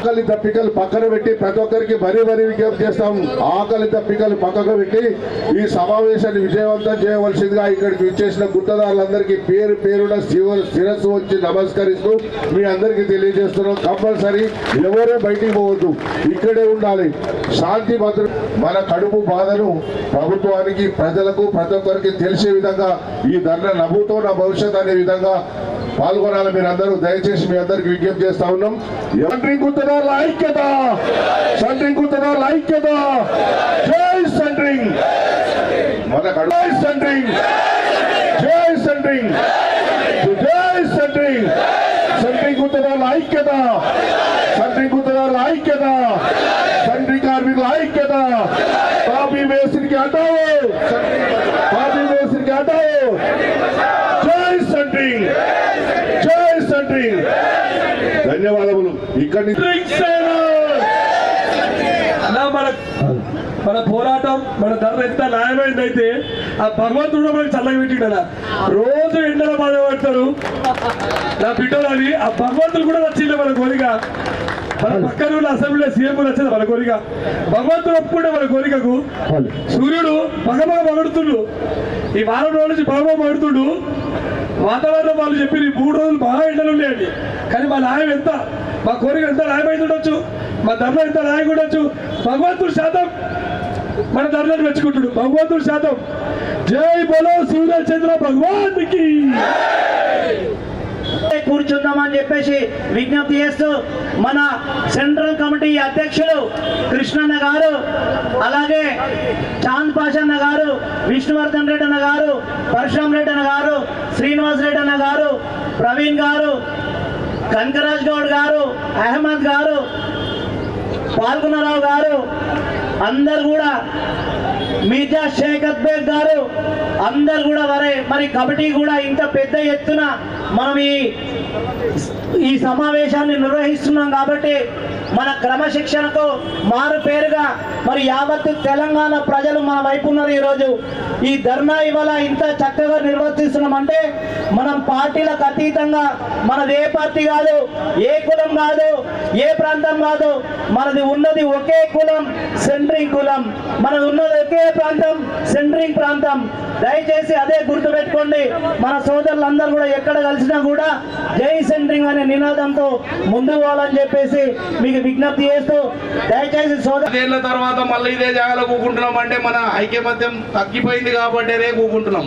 ఆకలి తప్పికలు పక్కన పెట్టి ప్రతి ఒక్కరికి మరీ విజ్ఞప్తి చేస్తాం. ఆకలి తప్పికలు పక్కకు పెట్టి ఈ సమావేశాన్ని విజయవంతం చేయవలసిందిగా ఇక్కడికి విచ్చేసిన గుత్తదారులందరికీ పేరు పేరున శిరస్సు వచ్చి నమస్కరిస్తూ మీ అందరికీ తెలియజేస్తున్నాం. కంపల్సరీ ఎవరూ బయటికి పోవద్దు, ఇక్కడే ఉండాలి. శాంతి భద్రత మన కడుపు బాధను ప్రభుత్వానికి ప్రజలకు ప్రతి ఒక్కరికి తెలిసే విధంగా ఈ ధర్నా నవ్వుతో నా భవిష్యత్ అనే విధంగా పాల్గొనాలి. మీరు అందరూ దయచేసి మీ అందరికి విజ్ఞప్తి చేస్తా ఉన్నాం. సెంట్రింగ్ గుత్తదారుల ఐక్యత, సెంట్రింగ్ గుత్తదారుల ఐక్యత, జై సెంట్రింగ్, మన జై సెంట్రింగ్, జై సెంట్రింగ్, జై సెంట్రింగ్, సెంట్రింగ్ గుత్తదారుల ఐక్యత, సెంట్రింగ్ గుత్తదారుల ఐక్యత, సెంట్రింగ్ కార్మికుల ఐక్యత. కాపీ మేస్త్రికి హటావో, కాపీ మేస్త్రికి హటావో, జై సెంట్రింగ్, జై సెంట్రింగ్. ధన్యవాదములు. ఇక్కడి మన పోరాటం మన ధర ఎంత న్యాయమైందైతే ఆ భగవంతుడు మనకి చల్లగా పెట్టిండ. రోజు ఎండలో బాధపడతారు నా బిడ్డలు అని ఆ భగవంతుడు కూడా నచ్చింది మన కోరిక. మన పక్కన ఉన్న అసెంబ్లీలో సీఎం నచ్చింది మన కోరిక. భగవంతుడు ఒప్పుకుంటే మన కోరికకు సూర్యుడు పగపగ పగడుతుండు. ఈ వారం రోజుల నుంచి పగపగ పగడుతుండు. వాతావరణం వాళ్ళు చెప్పి 3 రోజులు బాగా ఎండలు ఉన్నాయండి. కానీ మా న్యాయం ఎంత, మా కోరిక ఎంత న్యాయమైంది ఉండొచ్చు, మా ధర్మ ఎంత న్యాయంగా ఉండొచ్చు. భగవంతుడు శాతం మన ధర్నాన్ని మెచ్చుకుంటుడు. భగవంతుడు శాతం. జై బోలో సూర్యచంద్ర భగవాన్కి. కూర్చుందామని చెప్పేసి విజ్ఞప్తి చేస్తూ మన సెంట్రల్ కమిటీ అధ్యక్షులు కృష్ణన్న గారు, అలాగే చాంద్ పాషన్న గారు, విష్ణువర్ధన్ రెడ్డి అన్న గారు, పరశురామ్ రెడ్డి అన్న గారు, శ్రీనివాస్ రెడ్డి అన్న గారు, ప్రవీణ్ గారు, కనకరాజ్ గౌడ్ గారు, అహ్మద్ గారు, పాల్గొనరావు గారు, అందరు కూడా మీర్జా షేఖత్ బేగ్ గారు, అందరు కూడా మరి కమిటీ కూడా ఇంత పెద్ద ఎత్తున మనం ఈ సమావేశాన్ని నిర్వహిస్తున్నాం. కాబట్టి మన క్రమశిక్షణకు మారు పేరుగా మరి యావత్తు తెలంగాణ ప్రజలు మన వైపు ఉన్నారు. ఈరోజు ఈ ధర్నా ఇవాళ ఇంత చక్కగా నిర్వర్తిస్తున్నామంటే మనం పార్టీలకు అతీతంగా, మనది ఏ పార్టీ కాదు, ఏ కులం కాదు, ఏ ప్రాంతం కాదు, మనది ఉన్నది ఒకే కులం, సెంట్రింగ్ కులం. మనది ఉన్నది ఒకే ప్రాంతం, సెంట్రింగ్ ప్రాంతం. దయచేసి అదే గుర్తు పెట్టుకోండి. మన సోదరులందరూ కూడా ఎక్కడ కలిసినా కూడా జై సెంట్రింగ్ అనే నినాదంతో ముందుకు పోవాలని చెప్పేసి మీకు విజ్ఞప్తి చేస్తూ దయచేసి సోదరుల తర్వాత మళ్ళీ ఇదే జాగాలో కూకుంటున్నాం అంటే మన ఐక్యమత్యం తగ్గిపోయింది కాబట్టి అదే కూకుంటున్నాం.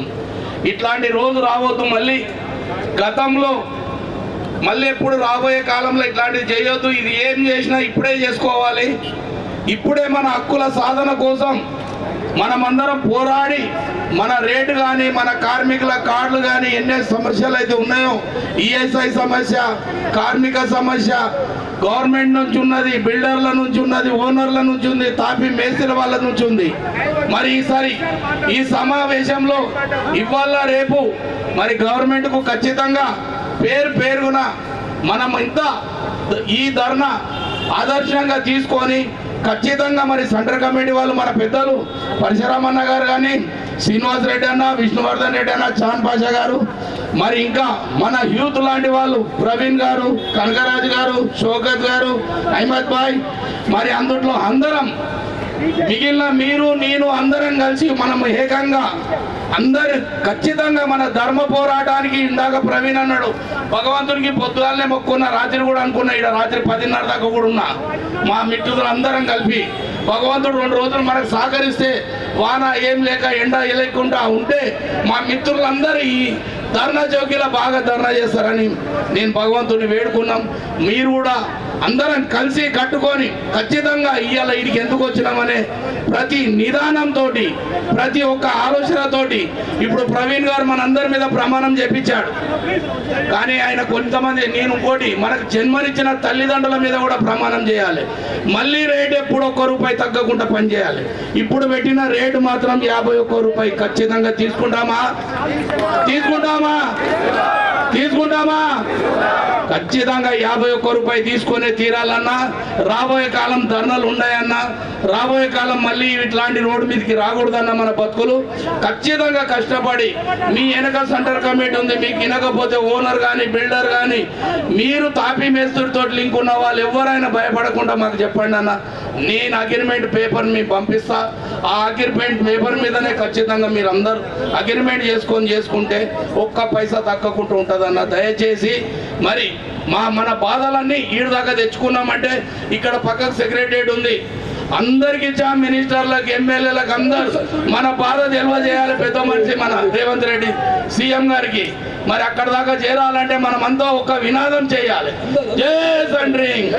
ఇట్లాంటి రోజు రావద్దు మళ్ళీ. గతంలో మళ్ళీ ఎప్పుడు రాబోయే కాలంలో ఇట్లాంటివి చేయొద్దు. ఇది ఏం చేసినా ఇప్పుడే చేసుకోవాలి. ఇప్పుడే మన హక్కుల సాధన కోసం మనమందరం పోరాడి మన రేటు కానీ, మన కార్మికుల కార్డులు కానీ, ఎన్ని సమస్యలు అయితే ఉన్నాయో, ఈఎస్ఐ సమస్య, కార్మిక సమస్య గవర్నమెంట్ నుంచి ఉన్నది, బిల్డర్ల నుంచి ఉన్నది, ఓనర్ల నుంచి ఉంది, తాపీ మేస్త్రి వాళ్ళ నుంచి ఉంది. మరి ఈసారి ఈ సమావేశంలో ఇవాళ రేపు మరి గవర్నమెంట్కు ఖచ్చితంగా పేరున మనం ఇంత ఈ ధర్నా ఆదర్శంగా తీసుకొని ఖచ్చితంగా మరి సెంట్రల్ కమిటీ వాళ్ళు మన పెద్దలు పరశురామన్న గారు కానీ, శ్రీనివాస్ రెడ్డి అన్న, విష్ణువర్ధన్ రెడ్డి అన్న, చాంద్ పాషా గారు, మరి ఇంకా మన యూత్ లాంటి వాళ్ళు ప్రవీణ్ గారు, కనకరాజు గారు, షోకత్ గారు, అహ్మద్ భాయ్, మరి అందుట్లో అందరం మిగిలిన మీరు నేను అందరం కలిసి మనం ఏకంగా అందరు ఖచ్చితంగా మన ధర్మ పోరాటానికి. ఇందాక ప్రవీణ్ అన్నాడు భగవంతునికి పొద్దుగాలనే మొక్కున్న, రాత్రి కూడా అనుకున్నా, ఇక్కడ రాత్రి 10:30 దాకా కూడా ఉన్నా. మా మిత్రులు అందరం కలిపి భగవంతుడు 2 రోజులు మనకు సహకరిస్తే, వాన ఏం లేక ఎండ లేకుండా ఉంటే మా మిత్రులందరూ ఈ ధర్నా చౌకీలో బాగా ధర్నా చేస్తారని నేను భగవంతుడిని వేడుకున్నాం. మీరు కూడా అందరం కలిసి కట్టుకొని ఖచ్చితంగా ఇవాళ వీడికి ఎందుకు వచ్చినామనే ప్రతి నిదానంతో ప్రతి ఒక్క ఆలోచనతోటి ఇప్పుడు ప్రవీణ్ గారు మనందరి మీద ప్రమాణం చేపించాడు. కానీ ఆయన కొంతమంది నేను ఇంకోటి మనకు జన్మనిచ్చిన తల్లిదండ్రుల మీద కూడా ప్రమాణం చేయాలి. మళ్ళీ రేట్ ఎప్పుడు ₹1 తగ్గకుండా పనిచేయాలి. ఇప్పుడు పెట్టిన రేటు మాత్రం ₹51 ఖచ్చితంగా తీసుకుంటామా? ఖచ్చితంగా ₹51 తీసుకునే తీరాలన్నా. రాబోయే కాలం ధర్నాలు ఉన్నాయన్నా, రాబోయే కాలం మళ్ళీ ఇట్లాంటి రోడ్డు మీదకి రాకూడదన్న మన బతుకులు ఖచ్చితంగా కష్టపడి మీ వెనక సెంటర్ కమిటీ ఉంది, మీకు వినకపోతే ఓనర్ కానీ బిల్డర్ కానీ మీరు తాపీ మేస్త్రితో లింక్ ఉన్న వాళ్ళు ఎవరైనా భయపడకుండా మాకు చెప్పండి అన్న. నేను అగ్రిమెంట్ పేపర్ మీకు పంపిస్తా. ఆ అగ్రిమెంట్ పేపర్ మీదనే ఖచ్చితంగా మీరు అందరూ అగ్రిమెంట్ చేసుకుంటే ₹1 తగ్గకుండా ఉంటుందన్న. దయచేసి మరి మన బాధలన్నీ ఈడు దాకా తెచ్చుకున్నామంటే ఇక్కడ పక్కకు సెక్రటరియట్ ఉంది, అందరికి ఇచ్చా, మినిస్టర్లకు ఎమ్మెల్యేలకు అందరు మన బాధ తెలియజేయాలి. పెద్ద మనిషి మన రేవంత్ రెడ్డి సీఎం గారికి మరి అక్కడ దాకా చేరాలంటే మనమంతా ఒక వినాదం చేయాలి. జై సండ్రింగ్,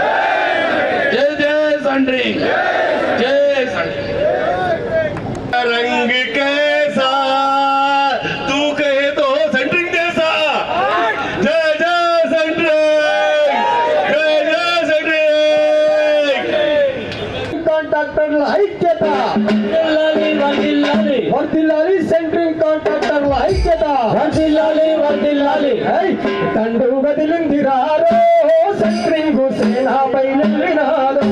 జై జై సండ్రింగ్, జై సండ్రింగ్. रंग कैसा तू कहे तो सेंट्रिंग जैसा. जय जय सेंट्रिंग, जय जय सेंट्रिंग. కాంట్రాక్టర్ల ఐక్యత వర్ధిల్లాలి, సెంట్రింగ్ కాంట్రాక్టర్ల ఐక్యత వర్ధిల్లాలి. తండ్రు వదిలిందిరారో సెంట్రింగ్ సేనాపై వెళ్ళినారో.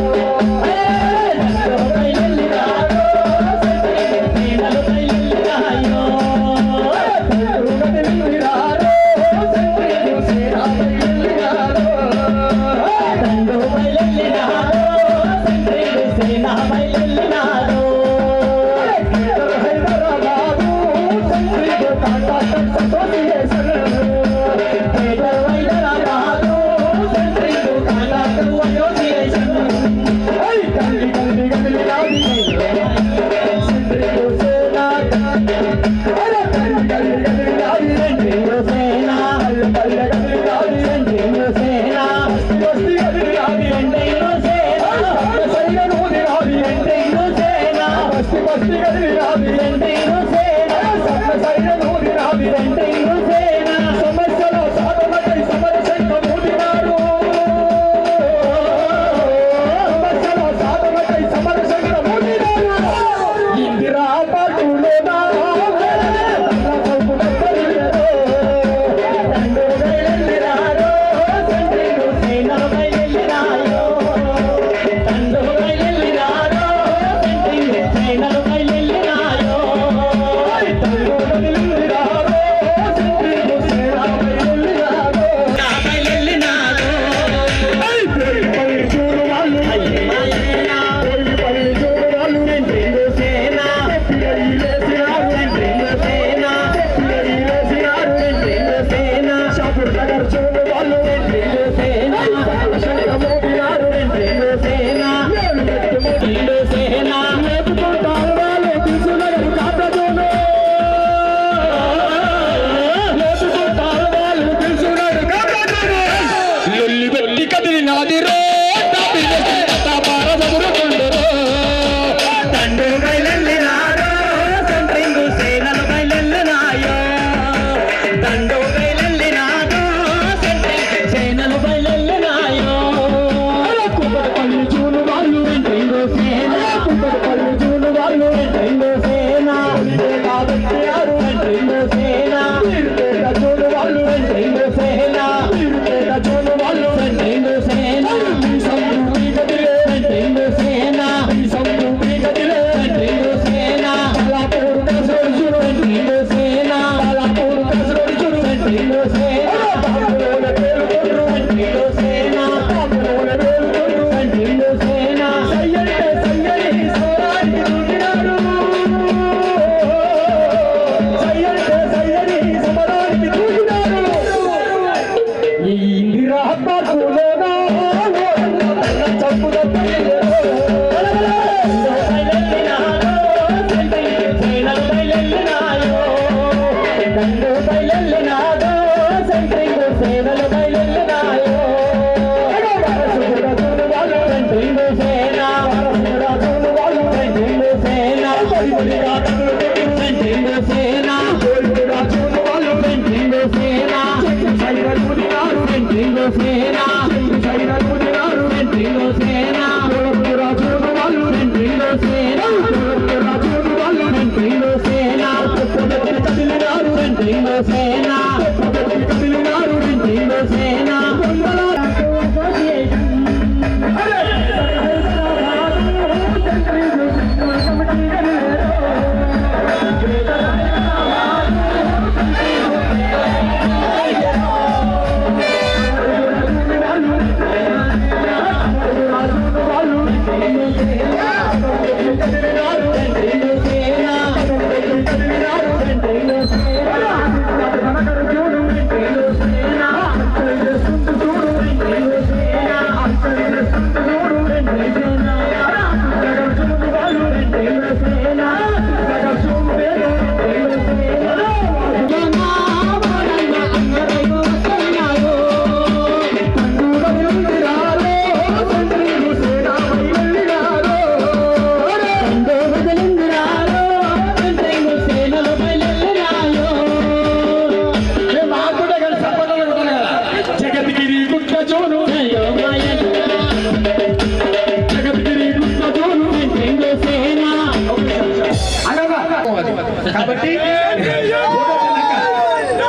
కాబట్టి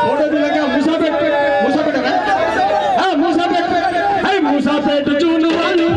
ఫోటో దిగాక మూసాపేట చూడు వాళ్ళు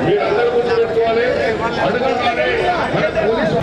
మీరందరూ గుర్తుపెట్టుకోవాలి. అడగగానే మన పోలీసు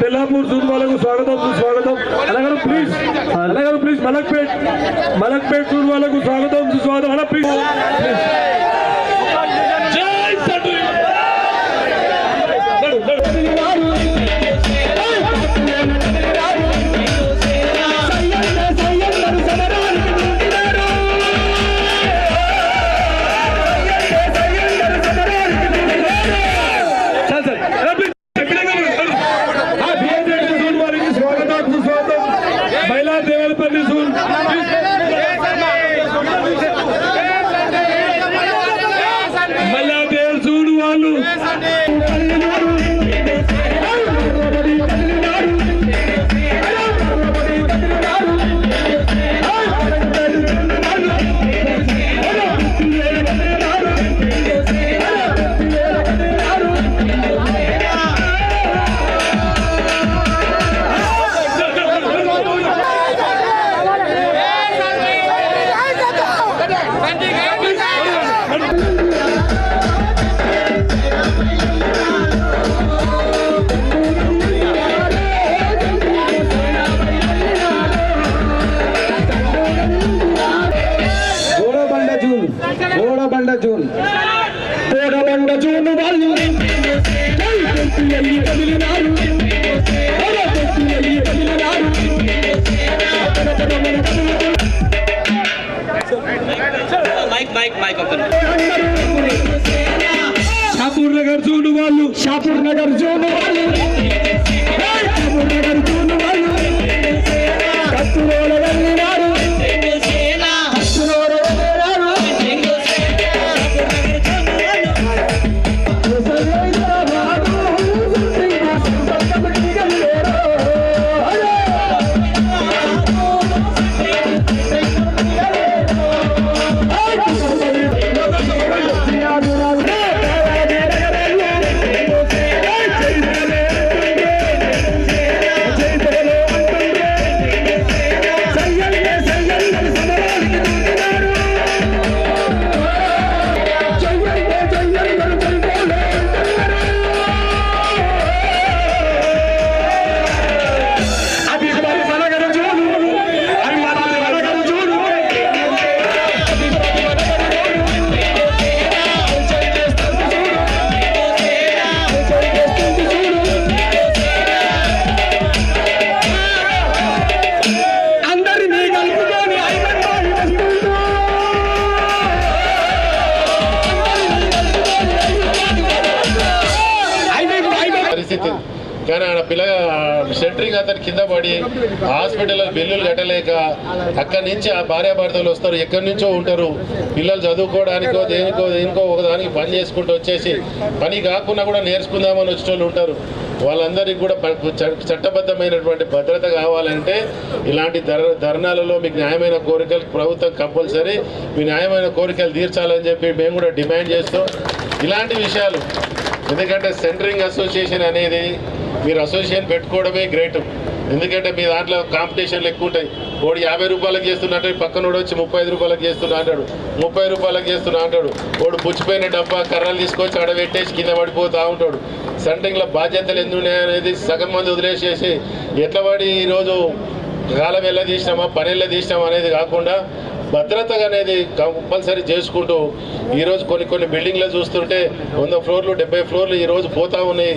తెల్లాపూర్ జూన్ వాళ్ళకు స్వాగతం సుస్వాగతం. అలాగే ప్లీజ్ మలక్పేట్ జూన్ వాళ్ళకు స్వాగతం సుస్వాగతం. అలా ప్లీజ్ జై తండ్రి. దేవరపల్లి జూన్ బోడబండ జూన్ వాళ్ళు కదిలినారు షాపూర్ నగర్ జూన్ వాళ్ళు షాపూర్ నగర్ జూన్ వాళ్ళు షాపూర్ నగర్ జూన్ వాళ్ళు కత్తులోల వెళ్ళినారు కత్తులోల వెళ్ళినారు కానీ ఆడ పిల్ల సెంటరింగ్ అతను కింద పడి హాస్పిటల్లో బిల్లులు కట్టలేక అక్కడి నుంచి ఆ భార్యాభర్తలు వస్తారు, ఎక్కడి నుంచో ఉంటారు, పిల్లలు చదువుకోవడానికో దేనికో ఒకదానికి పని చేసుకుంటూ వచ్చేసి పని కాకుండా కూడా నేర్చుకుందామని వచ్చే వాళ్ళు ఉంటారు. వాళ్ళందరికీ కూడా చట్టబద్ధమైనటువంటి భద్రత కావాలంటే ఇలాంటి ధర్నాలలో మీకు న్యాయమైన కోరికలు ప్రభుత్వం కంపల్సరీ మీ న్యాయమైన కోరికలు తీర్చాలని చెప్పి మేము కూడా డిమాండ్ చేస్తాం. ఇలాంటి విషయాలు ఎందుకంటే సెంటరింగ్ అసోసియేషన్ అనేది మీరు అసోసియేషన్ పెట్టుకోవడమే గ్రేట్. ఎందుకంటే మీ దాంట్లో కాంపిటీషన్లు ఎక్కువ ఉంటాయి. వాడు 50 రూపాయలకు చేస్తున్నట్టు పక్కనోడు వచ్చి 35 రూపాయలకు చేస్తున్నా అంటాడు, 30 రూపాయలకు చేస్తున్నా అంటాడు. వాడు పుచ్చిపోయిన డబ్బా కర్రలు తీసుకొచ్చి ఆడ పెట్టేసి కింద పడిపోతూ ఉంటాడు. సెంటరింగ్లో బాధ్యతలు ఎందుకున్నాయనేది సగం మంది వదిలేసేసి ఎట్లా పడి ఈరోజు కాలం ఎలా తీసినామా పని ఎలా తీసినామా అనేది కాకుండా భద్రతగా అనేది కంపల్సరీ చేసుకుంటూ ఈరోజు కొన్ని బిల్డింగ్లు చూస్తుంటే 100 ఫ్లోర్లు 70 ఫ్లోర్లు ఈరోజు పోతా ఉన్నాయి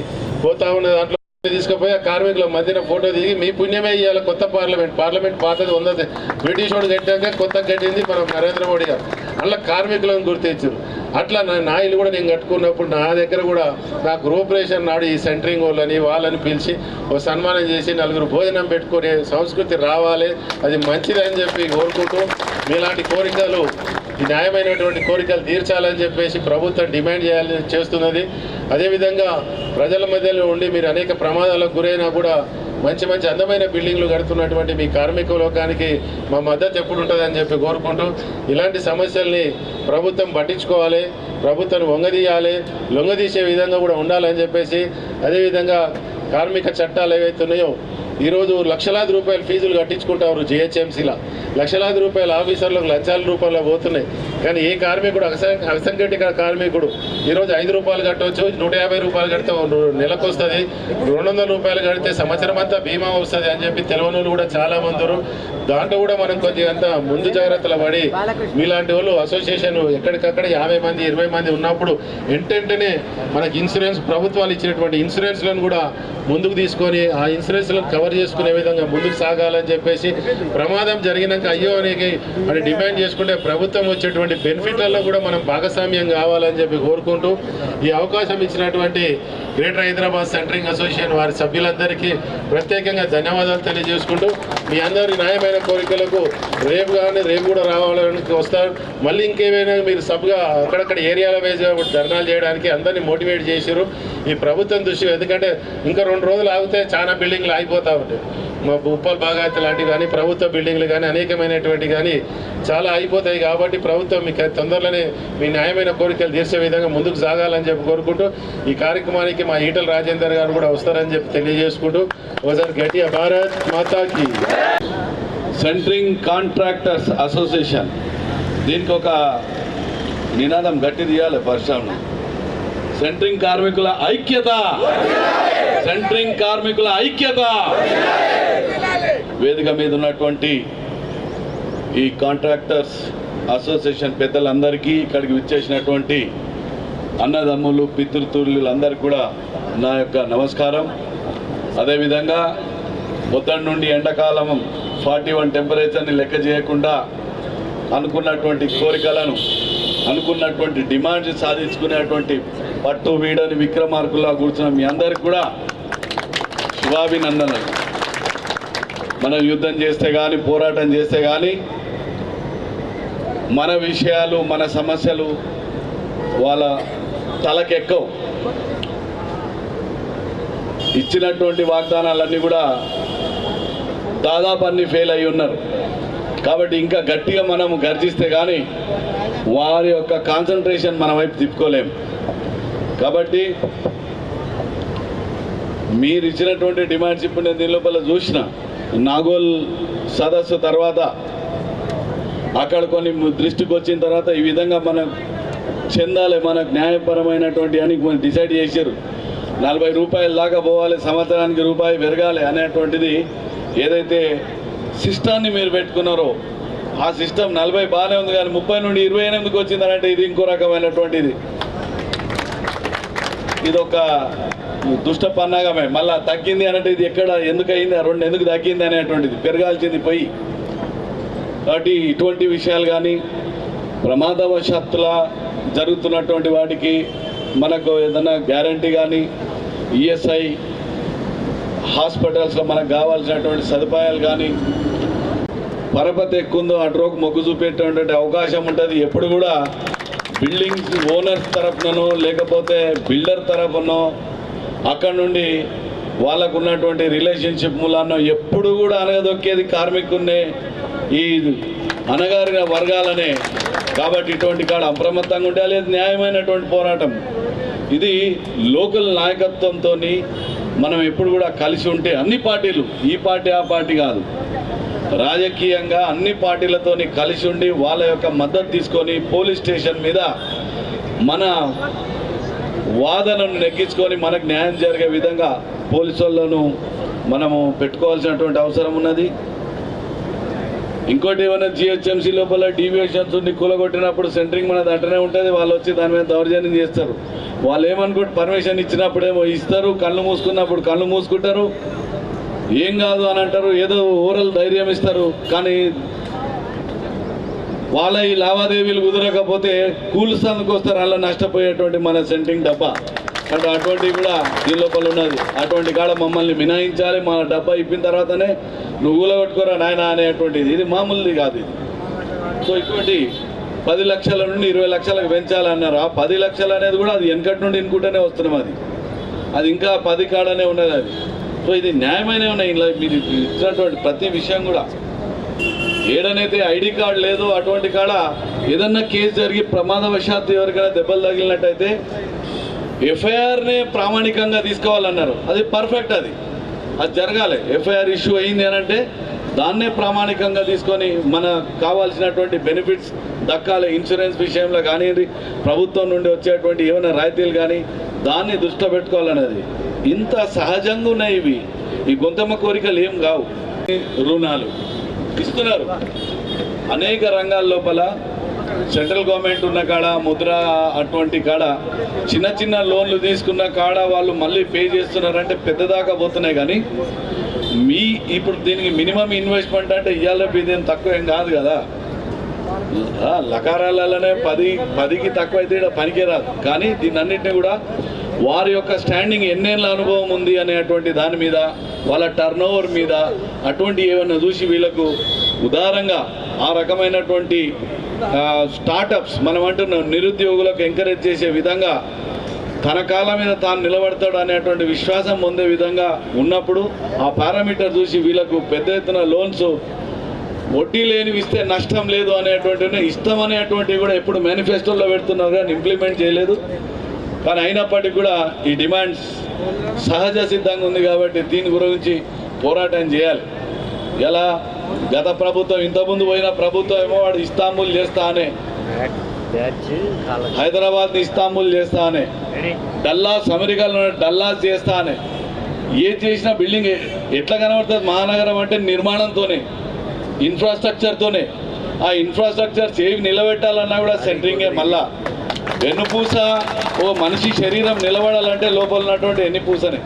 దాంట్లో తీసుకుపోయి ఆ కార్మికుల మధ్యన ఫోటో దిగి మీ పుణ్యమే ఇవ్వాలి. కొత్త పార్లమెంట్ పాతది ఉన్నది బ్రిటిష్ వాడు కట్టాక కొత్త కట్టింది మనం నరేంద్ర మోడీ గారు. అట్లా కార్మికులను గుర్తించారు. అట్లా నా ఇల్లు కూడా నేను కట్టుకున్నప్పుడు నా దగ్గర కూడా నా గృహప్రవేశం నాడు ఈ సెంటరింగ్ వాళ్ళని పిలిచి ఓ సన్మానం చేసి 4 భోజనం పెట్టుకునే సంస్కృతి రావాలి, అది మంచిదని చెప్పి కోరుకుంటూ మీలాంటి కోరికలు న్యాయమైనటువంటి కోరికలు తీర్చాలని చెప్పేసి ప్రభుత్వం డిమాండ్ చేస్తున్నది. అదేవిధంగా ప్రజల మధ్యలో ఉండి మీరు అనేక ప్రమాదాలకు గురైనా కూడా మంచి అందమైన బిల్డింగ్లు కడుతున్నటువంటి మీ కార్మిక లోకానికి మా మద్దతు ఎప్పుడు ఉంటుందని చెప్పి కోరుకుంటూ ఇలాంటి సమస్యల్ని ప్రభుత్వం పట్టించుకోవాలి, ప్రభుత్వాన్ని లొంగదీసే విధంగా కూడా ఉండాలని చెప్పేసి అదేవిధంగా కార్మిక చట్టాలు ఏవైతే ఉన్నాయో ఈరోజు లక్షలాది రూపాయలు ఫీజులు కట్టించుకుంటారు. జిహెచ్ఎంసీలో లక్షలాది రూపాయలు ఆఫీసర్లకు లంచాల రూపాయలు పోతున్నాయి. కానీ ఏ కార్మికుడు అసంఘటిత కార్మికుడు ఈరోజు 5 రూపాయలు కట్టవచ్చు, 150 రూపాయలు కడితే నెలకు వస్తుంది, 200 రూపాయలు కడితే సంవత్సరం అంతా బీమా వస్తుంది అని చెప్పి తెలియని వాళ్ళు కూడా చాలా మంది. దాంట్లో కూడా మనం కొద్దిగా అంతా ముందు జాగ్రత్తలు పడి మీలాంటి వాళ్ళు అసోసియేషన్ ఎక్కడికక్కడ 50 మంది 20 మంది ఉన్నప్పుడు వెంటనే మనకి ఇన్సూరెన్స్ ప్రభుత్వాలు ఇచ్చినటువంటి ఇన్సూరెన్స్లను కూడా ముందుకు తీసుకొని ఆ ఇన్సూరెన్స్లను కవర్ చేసుకునే విధంగా ముందుకు సాగాలని చెప్పేసి ప్రమాదం జరిగినాక అయ్యో అని డిమాండ్ చేసుకుంటే ప్రభుత్వం వచ్చేటువంటి బెనిఫిట్లలో కూడా మనం భాగస్వామ్యం కావాలని చెప్పి కోరుకుంటూ ఈ అవకాశం ఇచ్చినటువంటి గ్రేటర్ హైదరాబాద్ సెంటరింగ్ అసోసియేషన్ వారి సభ్యులందరికీ ప్రత్యేకంగా ధన్యవాదాలు తెలియజేసుకుంటూ మీ అందరి న్యాయమైన కోరికలకు రేపు కూడా రావాలని వస్తారు. మళ్ళీ ఇంకేమైనా మీరు సబ్గా అక్కడక్కడ ఏరియాల వైజ్గా ధర్నాలు చేయడానికి అందరినీ మోటివేట్ చేశారు ఈ ప్రభుత్వం దృష్టి. ఎందుకంటే ఇంకా 2 రోజులు ఆగితే చాలా బిల్డింగ్లు ఆగిపోతూ ఉంటాయి. మా ఉప్పల్ బాగాయత లాంటివి కానీ ప్రభుత్వ బిల్డింగ్లు కానీ అనేకమైనటువంటి కానీ చాలా అయిపోతాయి. కాబట్టి ప్రభుత్వం మీకు తొందరలోనే మీ న్యాయమైన కోరికలు తీర్చే విధంగా ముందుకు సాగాలని చెప్పి కోరుకుంటూ ఈ కార్యక్రమానికి మా ఈటల రాజేందర్ గారు కూడా వస్తారని చెప్పి తెలియజేసుకుంటూ ఒకసారి గట్టిగా భారత్ మాతాకి. సెంటరింగ్ కాంట్రాక్టర్స్ అసోసియేషన్ దీనికి ఒక నినాదం గట్టి తీయాలి. పరిశ్రమ సెంటరింగ్ కార్మికుల ఐక్యత, సెంటరింగ్ కార్మికుల ఐక్యత. వేదిక మీద ఉన్నటువంటి ఈ కాంట్రాక్టర్స్ అసోసియేషన్ పెద్దలందరికీ, ఇక్కడికి విచ్చేసినటువంటి అన్నదమ్ములు, పితృతుల్యులందరికీ కూడా నా యొక్క నమస్కారం. అదేవిధంగా పొద్దున్న నుండి ఎండాకాలం 41 టెంపరేచర్ని లెక్క చేయకుండా అనుకున్నటువంటి కోరికలను, అనుకున్నటువంటి డిమాండ్స్ సాధించుకునేటువంటి పట్టు వీడని విక్రమార్కుల్లా కూర్చున్న మీ అందరికి కూడా శుభాభినందనలు. మనం యుద్ధం చేస్తే కానీ, పోరాటం చేస్తే కానీ మన విషయాలు, మన సమస్యలు వాళ్ళ తలకెక్కవు. ఇచ్చినటువంటి వాగ్దానాలన్నీ కూడా దాదాపు అన్ని ఫెయిల్ అయి ఉన్నారు. కాబట్టి ఇంకా గట్టిగా మనము గర్జిస్తే కానీ వారి యొక్క కాన్సన్ట్రేషన్ మన వైపు తిప్పుకోలేం. కాబట్టి మీరు ఇచ్చినటువంటి డిమాండ్స్ ఇప్పుడు నేను దీని లోపల చూసిన నాగోల్ సదస్సు తర్వాత అక్కడ కొన్ని దృష్టికి వచ్చిన తర్వాత ఈ విధంగా మనం చెందాలి, మనకు న్యాయపరమైనటువంటి అని డిసైడ్ చేశారు. 40 రూపాయల దాకా పోవాలి, సంవత్సరానికి రూపాయి పెరగాలి అనేటువంటిది ఏదైతే సిస్టాన్ని మీరు పెట్టుకున్నారో ఆ సిస్టమ్ 40 బాగానే ఉంది, కానీ 30 నుండి 28కి వచ్చిందనంటే ఇది ఇంకో రకమైనటువంటిది. ఇది ఒక దుష్ట పన్నాగమే. మళ్ళీ తగ్గింది అంటే ఇది ఎక్కడ ఎందుకు అయింది, 2 ఎందుకు తగ్గింది అనేటువంటిది, పెరగాల్సింది పోయి. కాబట్టి ఇటువంటి విషయాలు కానీ ప్రమాదవశాత్తులా జరుగుతున్నటువంటి వాటికి మనకు ఏదైనా గ్యారంటీ కానీ, ఈఎస్ఐ హాస్పిటల్స్లో మనకు కావాల్సినటువంటి సదుపాయాలు కానీ, పరపతి ఎక్కువ ఉందో అటురోకు మొగ్గు చూపేటువంటి అవకాశం ఉంటుంది. ఎప్పుడు కూడా బిల్డింగ్స్ ఓనర్స్ తరఫునో లేకపోతే బిల్డర్ తరఫునో అక్కడ నుండి వాళ్ళకు ఉన్నటువంటి రిలేషన్షిప్ మూలాన్నో ఎప్పుడు కూడా అనగదొక్కేది కార్మికున్నే, ఈ అనగారిన వర్గాలనే. కాబట్టి ఇటువంటి కాడ అప్రమత్తంగా ఉండాలి. న్యాయమైనటువంటి పోరాటం ఇది. లోకల్ నాయకత్వంతో మనం ఎప్పుడు కూడా కలిసి ఉంటే అన్ని పార్టీలు, ఈ పార్టీ ఆ పార్టీ కాదు, రాజకీయంగా అన్ని పార్టీలతోని కలిసి ఉండి వాళ్ళ యొక్క మద్దతు తీసుకొని పోలీస్ స్టేషన్ మీద మన వాదనను నెగ్గించుకొని మనకు న్యాయం జరిగే విధంగా పోలీసు వాళ్ళను మనము పెట్టుకోవాల్సినటువంటి అవసరం ఉన్నది. ఇంకోటి ఏమైనా జిహెచ్ఎంసీ లోపల డీవియేషన్స్ ఉండి కూలగొట్టినప్పుడు సెంటరింగ్ మన దాంట్లోనే ఉంటుంది. వాళ్ళు వచ్చి దాని మీద దౌర్జన్యం చేస్తారు. వాళ్ళు ఏమనుకుంటే పర్మిషన్ ఇచ్చినప్పుడేమో ఇస్తారు, కళ్ళు మూసుకున్నప్పుడు కళ్ళు మూసుకుంటారు, ఏం కాదు అని అంటారు, ఏదో ఓరల్ ధైర్యం ఇస్తారు. కానీ వాళ్ళ ఈ లావాదేవీలు కుదరకపోతే కూల్స్థానికి వస్తారు, అలా నష్టపోయేటువంటి మన సెంటరింగ్ డబ్బా. అంటే అటువంటివి కూడా దీని లోపల ఉన్నది. అటువంటి కాడ మమ్మల్ని మినాయించాలి, మన డబ్బా ఇప్పిన తర్వాతనే నువ్వు కూలగొట్టుకోరా నాయన అనేటువంటిది. ఇది మామూలుది కాదు ఇది. సో ఇటువంటి 10 లక్షల నుండి 20 లక్షలకు పెంచాలన్నారు. ఆ 10 లక్షలు అనేది కూడా అది వెనకటి నుండి ఇనుకుంటూనే వస్తున్నాం. అది ఇంకా 10 కాడనే ఉన్నది అది. సో ఇది న్యాయమైన ఉన్నాయి. ఇలా మీరు ఇచ్చినటువంటి ప్రతి విషయం కూడా ఏడనైతే ఐడి కార్డు లేదో అటువంటి కాడ ఏదన్నా కేసు జరిగి ప్రమాదవశాత్తు ఎవరికైనా దెబ్బలు తగిలినట్టయితే ఎఫ్ఐఆర్నే ప్రామాణికంగా తీసుకోవాలన్నారు. అది పర్ఫెక్ట్, అది జరగాలి. ఎఫ్ఐఆర్ ఇష్యూ అయింది అని అంటే దాన్నే ప్రామాణికంగా తీసుకొని మనకు కావాల్సినటువంటి బెనిఫిట్స్ దక్కాలి. ఇన్సూరెన్స్ విషయంలో కానివ్వండి, ప్రభుత్వం నుండి వచ్చేటువంటి ఏమైనా రాయితీలు కానీ దాన్ని దృష్టిలో పెట్టుకోవాలన్నది. ఇంత సహజంగా ఉన్నాయి ఇవి. ఈ గొంతమ్మ కోరికలు ఏం కావు. రుణాలు ఇస్తున్నారు అనేక రంగాల లోపల. సెంట్రల్ గవర్నమెంట్ ఉన్న కాడ, ముద్ర అటువంటి కాడ చిన్న చిన్న లోన్లు తీసుకున్న కాడ వాళ్ళు మళ్ళీ పే చేస్తున్నారంటే పెద్దదాకా పోతున్నాయి. కానీ ఇప్పుడు దీనికి మినిమం ఇన్వెస్ట్మెంట్ అంటే ఇవాళ ఇదేం తక్కువ ఏం కాదు కదా. లకారాలనే 10కి తక్కువ అయితే పనికే రాదు. కానీ దీన్ని అన్నింటినీ కూడా వారి యొక్క స్టాండింగ్ ఎన్నేళ్ళ అనుభవం ఉంది అనేటువంటి దాని మీద, వాళ్ళ టర్న్ ఓవర్ మీద అటువంటి ఏమైనా చూసి వీళ్ళకు ఉదారంగా ఆ రకమైనటువంటి స్టార్టప్స్ మనం అంటున్నాం నిరుద్యోగులకు ఎంకరేజ్ చేసే విధంగా తన కాలం మీద తాను నిలబడతాడు అనేటువంటి విశ్వాసం పొందే విధంగా ఉన్నప్పుడు ఆ పారామీటర్ చూసి వీళ్ళకు పెద్ద ఎత్తున లోన్స్ వడ్డీ లేనివి ఇస్తే నష్టం లేదు అనేటువంటి ఇష్టం అనేటువంటివి కూడా ఎప్పుడు మేనిఫెస్టోలో పెడుతున్నారు కానీ ఇంప్లిమెంట్ చేయలేదు. కానీ అయినప్పటికీ కూడా ఈ డిమాండ్స్ సహజ సిద్ధంగా ఉంది కాబట్టి దీని గురించి పోరాటం చేయాలి. ఎలా గత ప్రభుత్వం ఇంతకుముందు పోయిన ప్రభుత్వం ఏమో వాడు ఇస్తాంబుల్ చేస్తా అనే, హైదరాబాద్ని ఇస్తాంబుల్ చేస్తా అనే, డల్లాస్ అమెరికాలో డల్లాస్ చేస్తా అనే, ఏది చేసినా బిల్డింగ్ ఎట్లా కనబడుతుంది. మహానగరం అంటే నిర్మాణంతోనే, ఇన్ఫ్రాస్ట్రక్చర్తోనే. ఆ ఇన్ఫ్రాస్ట్రక్చర్ చేవి నిలబెట్టాలన్నా కూడా సెంటరింగే. మళ్ళా వెన్నుపూస ఓ మనిషి శరీరం నిలబడాలంటే లోపల ఉన్నటువంటి ఎన్నుపూసనే.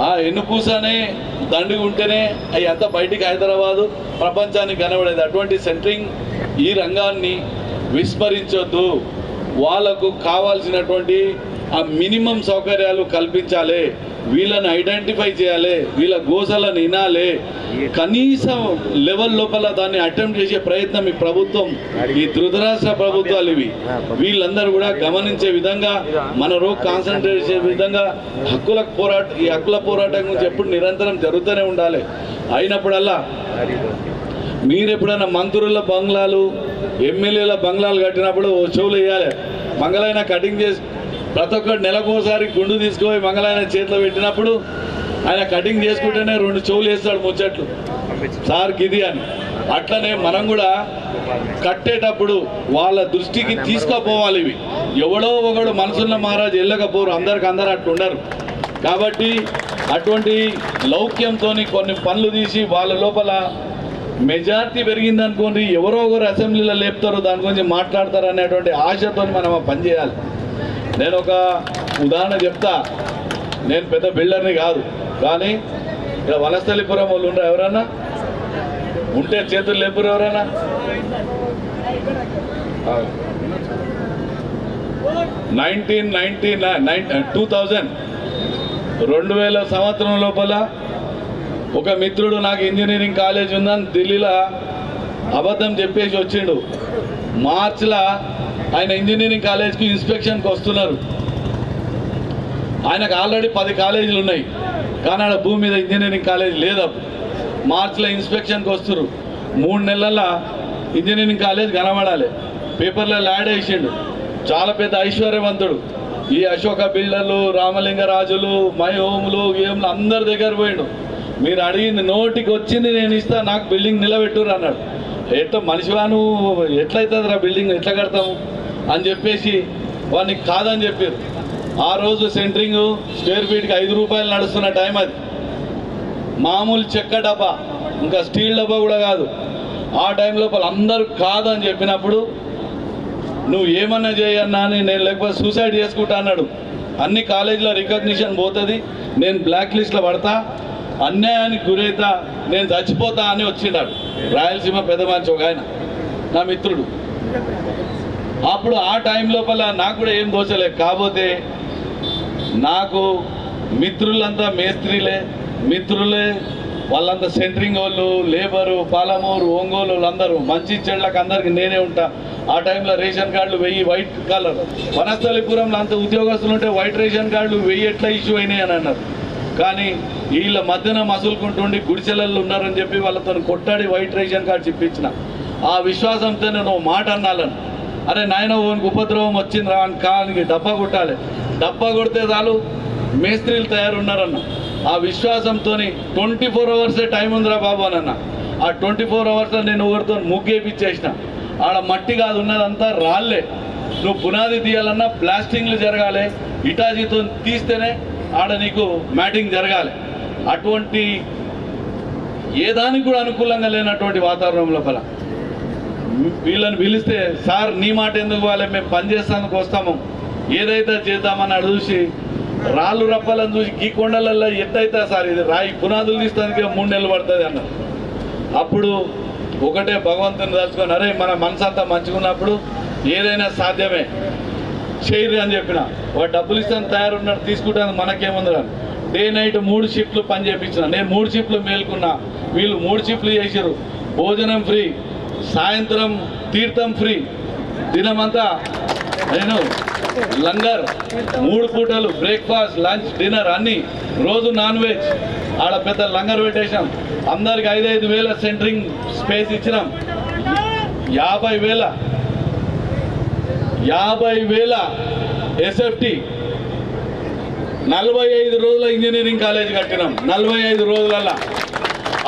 ఆ ఎన్నుపూసనే దండిగా ఉంటేనే అవి అంతా బయటికి హైదరాబాదు ప్రపంచానికి కనబడేది. అటువంటి సెంటరింగ్ ఈ రంగాన్ని విస్మరించొద్దు. వాళ్ళకు కావాల్సినటువంటి ఆ మినిమం సౌకర్యాలు కల్పించాలి. వీళ్ళని ఐడెంటిఫై చేయాలి, వీళ్ళ గోసలను వినాలి. కనీసం లెవెల్ లోపల దాన్ని అటెంప్ట్ చేసే ప్రయత్నం ఈ ప్రభుత్వం, ఈ ధృతరాష్ట్ర ప్రభుత్వాలు ఇవి వీళ్ళందరూ కూడా గమనించే విధంగా, మన రోగ్ కాన్సన్ట్రేట్ చేసే విధంగా ఈ హక్కుల పోరాటం గురించి ఎప్పుడు నిరంతరం జరుగుతూనే ఉండాలి. అయినప్పుడల్లా మీరు ఎప్పుడైనా మంత్రుల బంగ్లాలు, ఎమ్మెల్యేల బంగ్లాలు కట్టినప్పుడు చెవులు వేయాలి. మంగళైన కటింగ్ చేసి ప్రతి ఒక్కరు నెలకోసారి గుండు తీసుకుపోయి మంగళైన చేతిలో పెట్టినప్పుడు ఆయన కటింగ్ చేసుకుంటేనే 2 చెవులు వేస్తాడు ముచ్చట్లు, సార్ గిది అని. అట్లనే మనం కూడా కట్టేటప్పుడు వాళ్ళ దృష్టికి తీసుకుపోవాలి. ఇవి ఎవడో ఒకడు మనసున్న మహారాజు వెళ్ళకపోరు, అందరు అట్లా ఉండరు. కాబట్టి అటువంటి లౌక్యంతో కొన్ని పనులు తీసి వాళ్ళ లోపల మెజార్టీ పెరిగిందనుకోండి, ఎవరో ఒకరు అసెంబ్లీలో లేపుతారో దాని గురించి మాట్లాడతారు అనేటువంటి ఆశతో మనం పనిచేయాలి. నేను ఒక ఉదాహరణ చెప్తా. నేను పెద్ద బిల్డర్ని కాదు, కానీ ఇక్కడ వనస్థలిపురం వాళ్ళు ఉండరు. ఎవరన్నా ఉంటే చేతులు లేపురు. ఎవరన్నా 2000 సంవత్సరం లోపల ఒక మిత్రుడు నాకు ఇంజనీరింగ్ కాలేజ్ ఉందని ఢిల్లీలో అబద్ధం చెప్పేసి వచ్చిండు. మార్చిలో ఆయన ఇంజనీరింగ్ కాలేజ్కి ఇన్స్పెక్షన్కి వస్తున్నారు. ఆయనకు ఆల్రెడీ 10 కాలేజీలు ఉన్నాయి, కానీ ఆడ భూమి మీద ఇంజనీరింగ్ కాలేజ్ లేదు. అప్పుడు మార్చిలో ఇన్స్పెక్షన్కి వస్తున్నారు. 3 నెలల ఇంజనీరింగ్ కాలేజ్ కనబడాలి. పేపర్లో యాడ్ వేసిండు. చాలా పెద్ద ఐశ్వర్యవంతుడు. ఈ అశోక బిల్డర్లు, రామలింగరాజులు, మై హోములు, గేమ్లు అందరి దగ్గర పోయిండు. మీరు అడిగింది నోటికి వచ్చింది నేను ఇస్తా, నాకు బిల్డింగ్ నిలబెట్టుర్రు అన్నాడు. ఎట్లా మనిషివాను ఎట్లయితుంది రా బిల్డింగ్ ఎట్లా కడతాము అని చెప్పేసి వాడిని కాదని చెప్పారు. ఆ రోజు సెంటరింగ్ స్క్వేర్ ఫీట్కి 5 రూపాయలు నడుస్తున్న టైం అది. మామూలు చెక్క డబ్బా, ఇంకా స్టీల్ డబ్బా కూడా కాదు. ఆ టైం లోపల అందరూ కాదని చెప్పినప్పుడు నువ్వు ఏమన్నా చేయన్నా అని, నేను లేకపోతే సూసైడ్ చేసుకుంటా అన్నాడు. అన్ని కాలేజీలో రికగ్నిషన్ పోతుంది, నేను బ్లాక్ లిస్ట్లో పడతా, అన్యాయానికి గురైతా, నేను చచ్చిపోతా అని వచ్చిండాడు. రాయలసీమ పెద్ద మనిషి ఒక ఆయన, నా మిత్రుడు. అప్పుడు ఆ టైం లోపల నాకు కూడా ఏం దోచలేదు. కాకపోతే నాకు మిత్రులంతా మిత్రులే వాళ్ళంతా సెంటరింగ్ వాళ్ళు, లేబరు, పాలమూరు, ఒంగోలు అందరూ మంచి చెడ్లకు అందరికి నేనే ఉంటా. ఆ టైంలో రేషన్ కార్డులు 1000 వైట్ కలర్. వనస్థలిపురంలో అంత ఉద్యోగస్తులు ఉంటే వైట్ రేషన్ కార్డులు 1000 ఎట్లా ఇష్యూ అయినాయి అని అన్నారు. కానీ వీళ్ళ మధ్యన మసులుకుంటుండి గుడిసెలల్లో ఉన్నారని చెప్పి వాళ్ళతో కొట్టాడి వైట్ రేషన్ కార్డు ఇప్పించిన. ఆ విశ్వాసంతో నేను మాట అన్నాలను, అరే నాయన ఓనికి ఉపద్రవం వచ్చింది రా అని కానికి డబ్బా కొట్టాలి. డబ్బా కొడితే చాలు మేస్త్రీలు తయారున్నారన్న. ఆ విశ్వాసంతో 24 అవర్సే టైం ఉందిరా బాబు అనన్న. ఆ 24 అవర్స్లో నేను ఒకరితో ముగ్గేపిచ్చేసిన. ఆడ మట్టి కాదు, ఉన్నదంతా రాళ్ళే. నువ్వు పునాది తీయాలన్నా ప్లాస్టింగ్లు జరగాలి, ఇటాజీతో తీస్తేనే ఆడ నీకు మ్యాటింగ్ జరగాలి. అటువంటి ఏ దానికి కూడా అనుకూలంగా లేనటువంటి వాతావరణం లోపల వీళ్ళని పిలిస్తే, సార్ నీ మాట ఎందుకు వాళ్ళే, మేము పని చేస్తానికి వస్తాము, ఏదైతే చేద్దామని అడు చూసి రాళ్ళు రప్పలను చూసి ఈ కొండలలో ఎట్టయితే సార్ ఇది రాయి పునాదులు తీస్తానికి 3 నెలలు పడుతుంది అన్నారు. అప్పుడు ఒకటే భగవంతుని తలుచుకొని, అరే మన మనసు అంతా మంచుకున్నప్పుడు ఏదైనా సాధ్యమే చేయరు అని చెప్పిన. వాడు డబ్బులు ఇస్తాను తయారున్నాడు, తీసుకుంటాను, మనకేముంది అని. డే నైట్ 3 షిఫ్ట్లు పని చేయించిన. నేను 3 షిఫ్ట్లు మేల్కున్నా, వీళ్ళు 3 షిఫ్ట్లు చేసారు. భోజనం ఫ్రీ, సాయంత్రం తీర్థం ఫ్రీ, దినమంతా నేను లంగర్ 3 పూటలు బ్రేక్ఫాస్ట్, లంచ్, డిన్నర్ అన్నీ. రోజు నాన్ వెజ్. ఆడ పెద్ద లంగర్ పెట్టేసాం. అందరికి 5,000 సెంటరింగ్ స్పేస్ ఇచ్చినాం. 50,000 ఎస్ఎఫ్టీ. 45 రోజుల ఇంజనీరింగ్ కాలేజ్ కట్టినాం. 45 రోజులలో.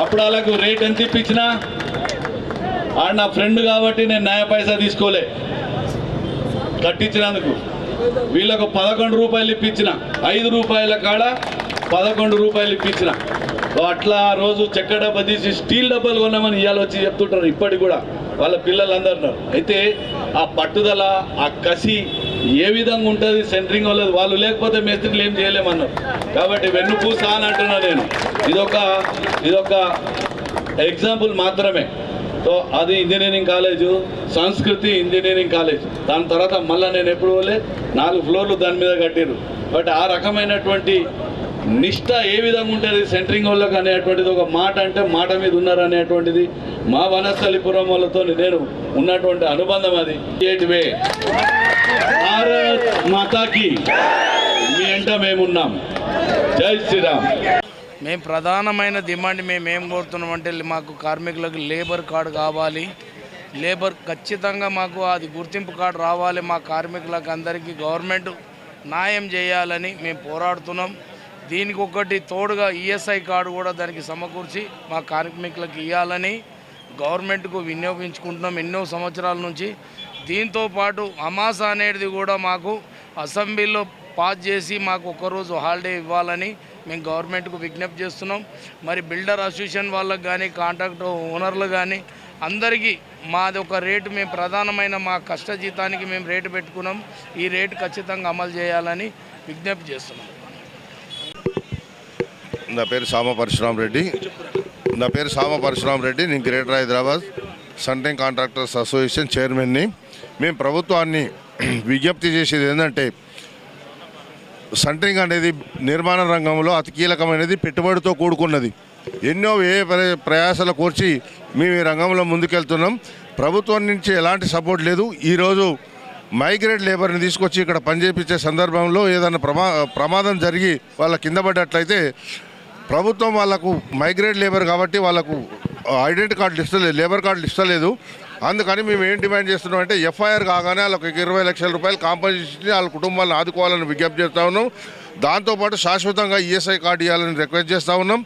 అప్పుడు వాళ్ళకు రేట్ ఎంత ఇప్పించినా, ఆడ నా ఫ్రెండ్ కాబట్టి నేను న్యాయ పైసా తీసుకోలే కట్టించినందుకు. వీళ్ళకు 11 రూపాయలు ఇప్పించిన. 5 రూపాయల కాడ 11 రూపాయలు ఇప్పించిన. అట్లా రోజు చెక్క డబ్బా తీసి స్టీల్ డబ్బాలు కొన్నామని ఇవాళ వచ్చి చెప్తుంటారు. ఇప్పటికి కూడా వాళ్ళ పిల్లలందరూ ఉన్నారు. అయితే ఆ పట్టుదల, ఆ కసి ఏ విధంగా ఉంటుంది సెంటరింగ్ వాళ్ళది, వాళ్ళు లేకపోతే మేస్త్రీలు ఏం చేయలేమన్నారు. కాబట్టి వెన్నుపూస అని అంటున్నా నేను. ఇదొక ఎగ్జాంపుల్ మాత్రమే. సో అది ఇంజనీరింగ్ కాలేజు, సంస్కృతి ఇంజనీరింగ్ కాలేజ్. దాని తర్వాత మళ్ళీ నేను ఎప్పుడు పోలే, 4 ఫ్లోర్లు దాని మీద కట్టారు. బట్ ఆ రకమైనటువంటి నిష్ట ఏ విధంగా ఉంటుంది సెంటరింగ్ వాళ్ళకి అనేటువంటిది, ఒక మాట అంటే మాట మీద ఉన్నారు అనేటువంటిది మా వనస్థలిపురం వాళ్ళతో నేను ఉన్నటువంటి అనుబంధం. అది వే భారత్ మాతాకి మీ వెంట మేమున్నాం. జై శ్రీరామ్. మేము ప్రధానమైన డిమాండ్ మేమేం కోరుతున్నామంటే మాకు కార్మికులకు లేబర్ కార్డు కావాలి. లేబర్ ఖచ్చితంగా మాకు అది గుర్తింపు కార్డు రావాలి. మా కార్మికులకు అందరికీ గవర్నమెంట్ న్యాయం చేయాలని మేము పోరాడుతున్నాం. దీనికి ఒకటి తోడుగా ఈఎస్ఐ కార్డు కూడా దానికి సమకూర్చి మా కార్మికులకు ఇవ్వాలని గవర్నమెంట్కు వినియోగించుకుంటున్నాం ఎన్నో సంవత్సరాల నుంచి. దీంతోపాటు అమాస అనేది కూడా మాకు అసెంబ్లీలో పాస్ చేసి మాకు ఒక్కరోజు హాలిడే ఇవ్వాలని మేము గవర్నమెంట్కు విజ్ఞప్తి చేస్తున్నాం. మరి బిల్డర్ అసోసియేషన్ వాళ్ళకి కానీ, కాంట్రాక్ట్ ఓనర్లు కానీ అందరికీ మాది ఒక రేటు, మేము ప్రధానమైన మా కష్టజీతానికి మేము రేటు పెట్టుకున్నాం. ఈ రేటు ఖచ్చితంగా అమలు చేయాలని విజ్ఞప్తి చేస్తున్నాం. నా పేరు సామ పరశురామ్ రెడ్డి. నేను greater Hyderabad centering contractors association చైర్మన్ని. మేము ప్రభుత్వాన్ని విజ్ఞప్తి చేసేది ఏంటంటే, సెంటరింగ్ అనేది నిర్మాణ రంగంలో అతి కీలకమైనది, పెట్టుబడితో కూడుకున్నది. ఎన్నో ప్రయాసాలు కోర్చి మేము ఈ రంగంలో ముందుకెళ్తున్నాం. ప్రభుత్వం నుంచి ఎలాంటి సపోర్ట్ లేదు. ఈరోజు మైగ్రేట్ లేబర్ని తీసుకొచ్చి ఇక్కడ పనిచేపించే సందర్భంలో ఏదైనా ప్రమాదం జరిగి వాళ్ళ కింద పడ్డట్లయితే ప్రభుత్వం వాళ్ళకు మైగ్రేట్ లేబర్ కాబట్టి వాళ్ళకు ఐడెంటిటీ కార్డులు ఇస్తలేదు, లేబర్ కార్డులు ఇస్తలేదు. అందుకని మేము ఏం డిమాండ్ చేస్తున్నాం అంటే, ఎఫ్ఐఆర్ కాగానే వాళ్ళకి 20 లక్షల రూపాయలు కాంపన్సేషన్ వాళ్ళ కుటుంబాలను ఆదుకోవాలని విజ్ఞప్తి చేస్తూ ఉన్నాం. దాంతోపాటు శాశ్వతంగా ఈఎస్ఐ కార్డు ఇవ్వాలని రిక్వెస్ట్ చేస్తూ ఉన్నాం.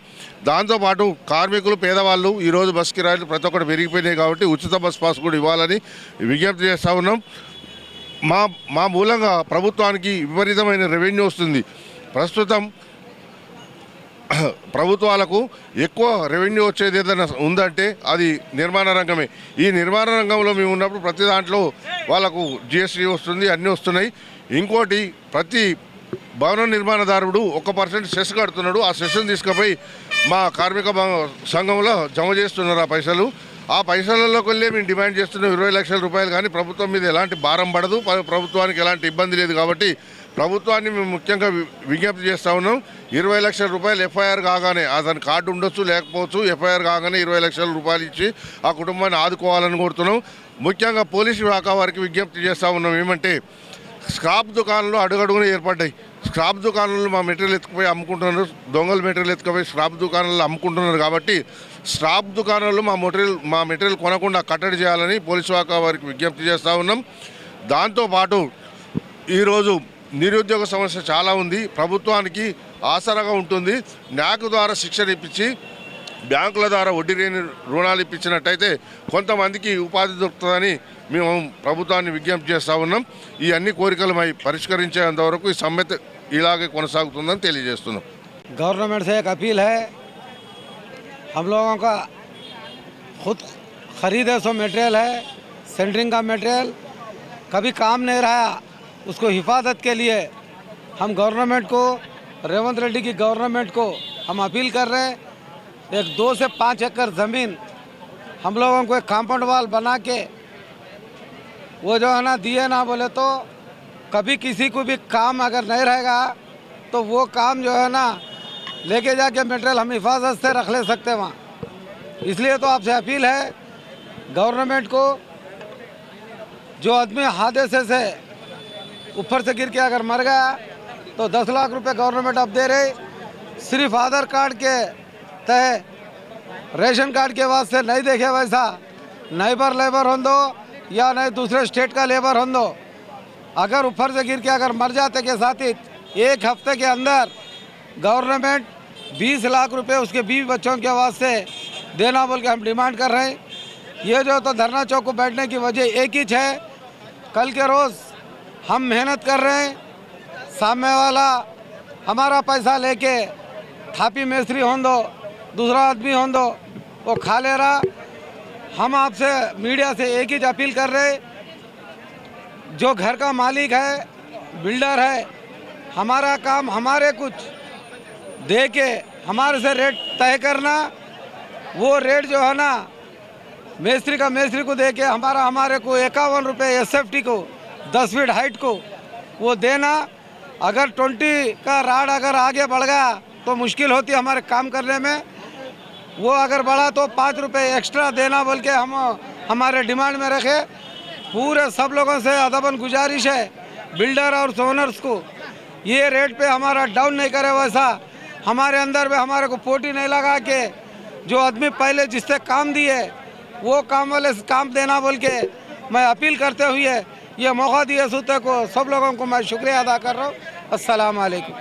దాంతోపాటు కార్మికులు, పేదవాళ్ళు ఈరోజు బస్ కిరాయిలు ప్రతి ఒక్కటి పెరిగిపోయినాయి కాబట్టి ఉచిత బస్ పాస్ కూడా ఇవ్వాలని విజ్ఞప్తి చేస్తూ ఉన్నాం. మా మూలంగా ప్రభుత్వానికి విపరీతమైన రెవెన్యూ వస్తుంది. ప్రస్తుతం ప్రభుత్వాలకు ఎక్కువ రెవెన్యూ వచ్చేది ఏదైనా ఉందంటే అది నిర్మాణ రంగమే. ఈ నిర్మాణ రంగంలో మేము ఉన్నప్పుడు ప్రతి దాంట్లో వాళ్ళకు జిఎస్టీ వస్తుంది, అన్నీ వస్తున్నాయి. ఇంకోటి, ప్రతి భవన నిర్మాణదారుడు 1% సెస్ కడుతున్నాడు. ఆ సెస్ను తీసుకుపోయి మా కార్మిక సంఘంలో జమ చేస్తున్నారు ఆ పైసలలోకి వెళ్ళి మేము డిమాండ్ చేస్తున్నాం 20 లక్షల రూపాయలు. కానీ ప్రభుత్వం మీద ఎలాంటి భారం పడదు, ప్రభుత్వానికి ఎలాంటి ఇబ్బంది లేదు. కాబట్టి ప్రభుత్వాన్ని మేము ముఖ్యంగా విజ్ఞప్తి చేస్తూ ఉన్నాం. 20 లక్షల రూపాయలు ఎఫ్ఐఆర్ కాగానే, అతని కార్డు ఉండొచ్చు లేకపోవచ్చు, ఎఫ్ఐఆర్ కాగానే 20 లక్షల రూపాయలు ఇచ్చి ఆ కుటుంబాన్ని ఆదుకోవాలని కోరుతున్నాం. ముఖ్యంగా పోలీసు శాఖ వారికి విజ్ఞప్తి చేస్తూ ఉన్నాం. ఏమంటే, స్క్రాప్ దుకాణాలు అడుగడుగున ఏర్పడ్డాయి. స్క్రాప్ దుకాణాలు మా మెటీరియల్ ఎత్తుకుపోయి అమ్ముకుంటున్నారు, దొంగల మెటీరియల్ ఎత్తుకుపోయి స్క్రాప్ దుకాణాలు అమ్ముకుంటున్నారు. కాబట్టి స్క్రాప్ దుకాణాలు మా మెటీరియల్ కొనకుండా కట్టడి చేయాలని పోలీసు శాఖ వారికి విజ్ఞప్తి చేస్తూ ఉన్నాం. దాంతోపాటు ఈరోజు నిరుద్యోగ సమస్య చాలా ఉంది. ప్రభుత్వానికి ఆసరాగా ఉంటుంది. న్యాక్ ద్వారా శిక్షణ ఇప్పించి బ్యాంకుల ద్వారా వడ్డీ లేని రుణాలు ఇప్పించినట్టయితే కొంతమందికి ఉపాధి దొరుకుతుందని మేము ప్రభుత్వాన్ని విజ్ఞప్తి చేస్తూ ఉన్నాం. ఈ అన్ని కోరికలు పరిష్కరించేంత వరకు ఈ సమ్మెత ఇలాగే కొనసాగుతుందని తెలియజేస్తున్నాం. गवर्नमेंट से एक अपील है, हम लोगों का खुद खरीदे सो मटेरियल है, सेंटरिंग का मटेरियल कभी काम नहीं रहा, उसको हिफाजत के लिए हम गवर्नमेंट को, रेवंत रेड्डी की गवर्नमेंट को हम अपील कर रहे हैं, एक 2 से 5 एकड़ ज़मीन हम लोगों को एक कॉम्पाउंड वाल बना के वो जो है ना दिए ना बोले तो कभी किसी को भी काम अगर नहीं रहेगा तो वो काम जो है ना लेके जाके मटेरियल हम हिफाजत से रख ले सकते हैं वहाँ। इसलिए तो आपसे अपील है गवर्नमेंट को, जो आदमी हादसे से ऊपर से गिर के अगर मर गया तो 10 लाख रुपए गवर्नमेंट अब दे रही। सिर्फ आधार कार्ड के तय रेशन कार्ड के वास्ते नहीं देखे वैसा, नेबर लेबर हो दो या नहीं दूसरे स्टेट का लेबर हो दो, अगर ऊपर से गिर के अगर मर जाते के साथ ही 1 हफ्ते के अंदर गवर्नमेंट 20 लाख रुपए उसके 20 बच्चों के वास्ते देना बोल के हम डिमांड कर रहे हैं। ये जो तो धरना चौक को बैठने की वजह एक ही है, कल के रोज़ हम मेहनत कर रहे हैं, सामने वाला हमारा पैसा लेके थापी मिस्त्री हो दो दूसरा आदमी हो दो वो खा ले रहा। हम आपसे मीडिया से एक ही अपील कर रहे, जो घर का मालिक है, बिल्डर है, हमारा काम हमारे कुछ दे के हमारे से रेट तय करना, वो रेट जो है ना मिस्त्री का मिस्त्री को दे के हमारे को 51 रुपये SFT को 10 फीट हाइट को वो देना। अगर 20 का राड अगर आगे बढ़ गया तो मुश्किल होती है हमारे काम करने में, वो अगर बढ़ा तो 5 रुपये एक्स्ट्रा देना बोल के हम हमारे डिमांड में रखे। पूरे सब लोगों से अदबन गुजारिश है बिल्डर और ओनर्स को, ये रेट पे हमारा डाउन नहीं करे, वैसा हमारे अंदर में हमारे को पोटी नहीं लगा के जो आदमी पहले जिससे काम दिए वो काम वाले से काम देना बोल के मैं अपील करते हुए ये मौका दिए सूते को सब लोगों को मैं शुक्रिया अदा कर रहा हूँ। अस्सलाम वालेकुम।